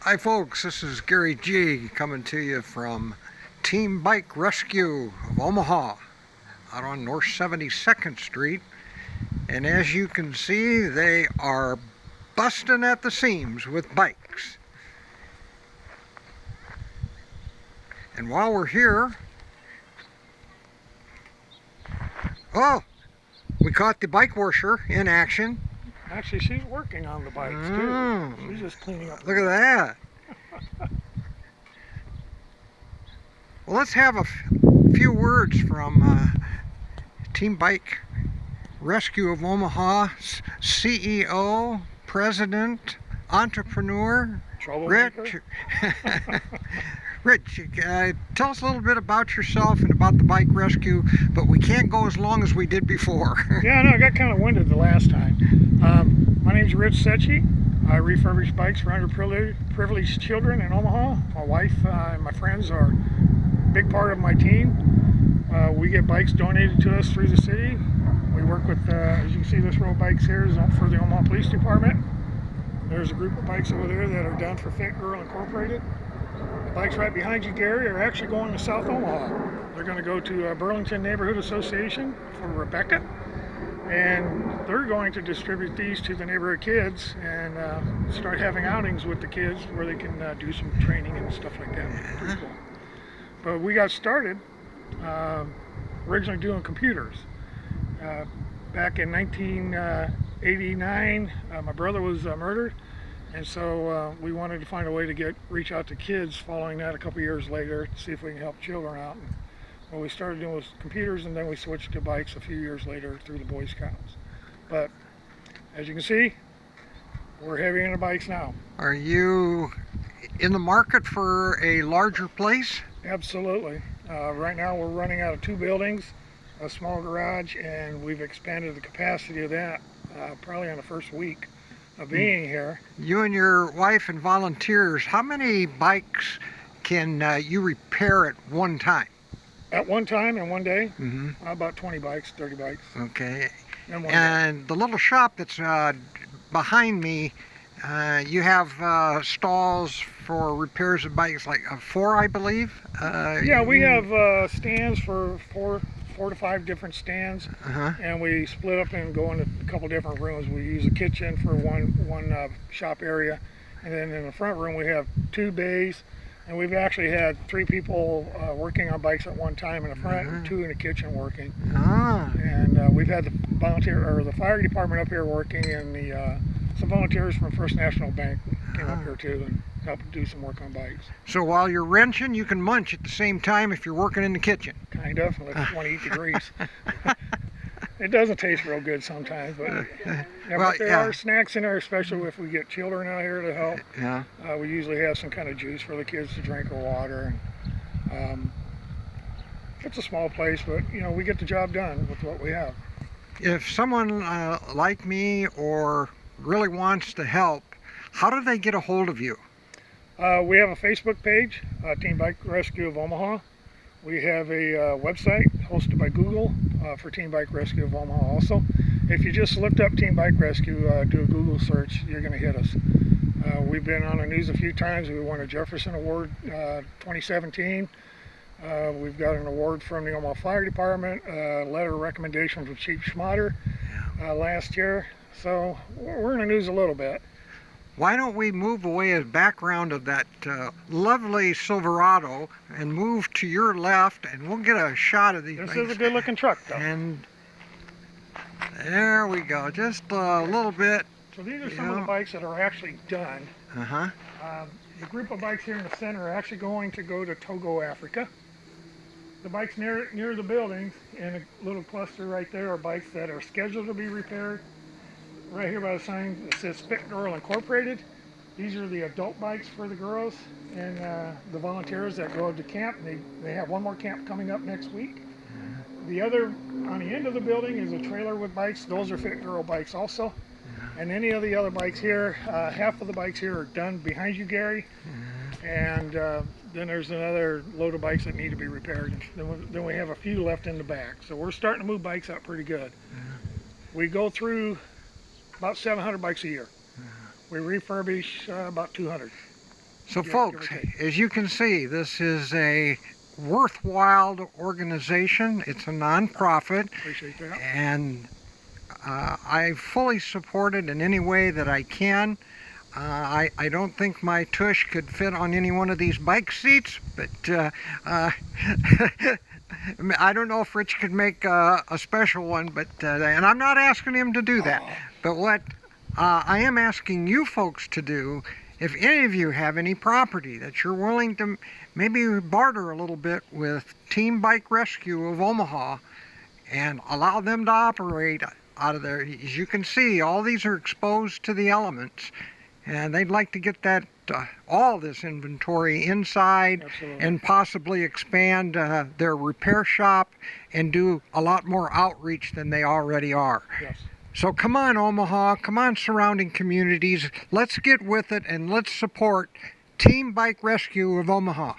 Hi folks, this is Gary G coming to you from Team Bike Rescue of Omaha out on North 72nd Street, and as you can see they are busting at the seams with bikes. And while we're here, we caught the bike washer in action. Actually, she's working on the bikes too. She's just cleaning up. Look at that. Well, let's have a few words from Team Bike Rescue of Omaha's CEO, President, Entrepreneur, Rich. Rich, tell us a little bit about yourself and about the bike rescue, but we can't go as long as we did before. Yeah, no, I got kind of winded the last time. My name's Rich Secchi. I refurbish bikes for underprivileged children in Omaha. My wife and my friends are a big part of my team. We get bikes donated to us through the city. We work with, as you can see, this row of bikes here is for the Omaha Police Department. There's a group of bikes over there that are done for Fit Girl Incorporated. The bikes right behind you, Gary, are actually going to South Omaha. They're going to go to Burlington Neighborhood Association for Rebecca, and they're going to distribute these to the neighborhood kids and start having outings with the kids where they can do some training and stuff like that. Pretty cool. But we got started originally doing computers. Back in 1989, my brother was murdered, and so we wanted to find a way to reach out to kids following that a couple years later to see if we can help children out. And what we started doing was computers, and then we switched to bikes a few years later through the Boy Scouts. But as you can see, we're heavy into bikes now. Are you in the market for a larger place? Absolutely. Right now we're running out of 2 buildings, a small garage, and we've expanded the capacity of that probably on the first week of being here. You and your wife and volunteers, how many bikes can you repair at one time? At one time in one day, about 20 bikes, 30 bikes. Okay. And the little shop that's behind me, you have stalls for repairs of bikes, like 4, I believe? Yeah, we have stands for four to 5 different stands, and we split up and go into a couple different rooms. We use a kitchen for one shop area, and then in the front room we have 2 bays, and we've actually had 3 people working on bikes at one time in the front, and 2 in the kitchen working. And we've had the fire department up here working, and some volunteers from First National Bank came up here too and helped do some work on bikes. So while you're wrenching, you can munch at the same time if you're working in the kitchen. Kind of, like 28 degrees. It doesn't taste real good sometimes, but, but there are snacks in there, especially if we get children out here to help. We usually have some kind of juice for the kids to drink or water. It's a small place, but we get the job done with what we have. If someone like me or really wants to help, how do they get a hold of you? We have a Facebook page, Team Bike Rescue of Omaha. We have a website hosted by Google for Team Bike Rescue of Omaha also. If you just looked up Team Bike Rescue, do a Google search, you're going to hit us. We've been on the news a few times. We won a Jefferson Award 2017. We've got an award from the Omaha Fire Department, a letter of recommendation from Chief Schmatter last year. So we're in the news a little bit. Why don't we move away a background of that lovely Silverado and move to your left, and we'll get a shot of these bikes. This is a good looking truck though. And there we go, just a little bit. So these are some of the bikes that are actually done. The group of bikes here in the center are actually going to go to Togo, Africa. The bikes near the buildings in a little cluster right there are bikes that are scheduled to be repaired. Right here by the sign it says Fit Girl Incorporated. These are the adult bikes for the girls and the volunteers that go to camp. They have one more camp coming up next week. The other, on the end of the building, is a trailer with bikes. Those are Fit Girl bikes also. And any of the other bikes here, half of the bikes here are done behind you, Gary. And then there's another load of bikes that need to be repaired. Then we have a few left in the back. So we're starting to move bikes out pretty good. We go through about 700 bikes a year. We refurbish about 200. So Give or folks, take. as you can see, this is a worthwhile organization. It's a nonprofit, Appreciate that. and I fully support it in any way that I can. I don't think my tush could fit on any one of these bike seats, but I don't know if Rich could make a special one, but and I'm not asking him to do that. But what I am asking you folks to do, if any of you have any property that you're willing to maybe barter a little bit with Team Bike Rescue of Omaha and allow them to operate out of there. As you can see, all these are exposed to the elements, and they'd like to get that all this inventory inside. Absolutely. And possibly expand their repair shop and do a lot more outreach than they already are. Yes. So come on, Omaha, come on, surrounding communities, let's get with it and let's support Team Bike Rescue of Omaha.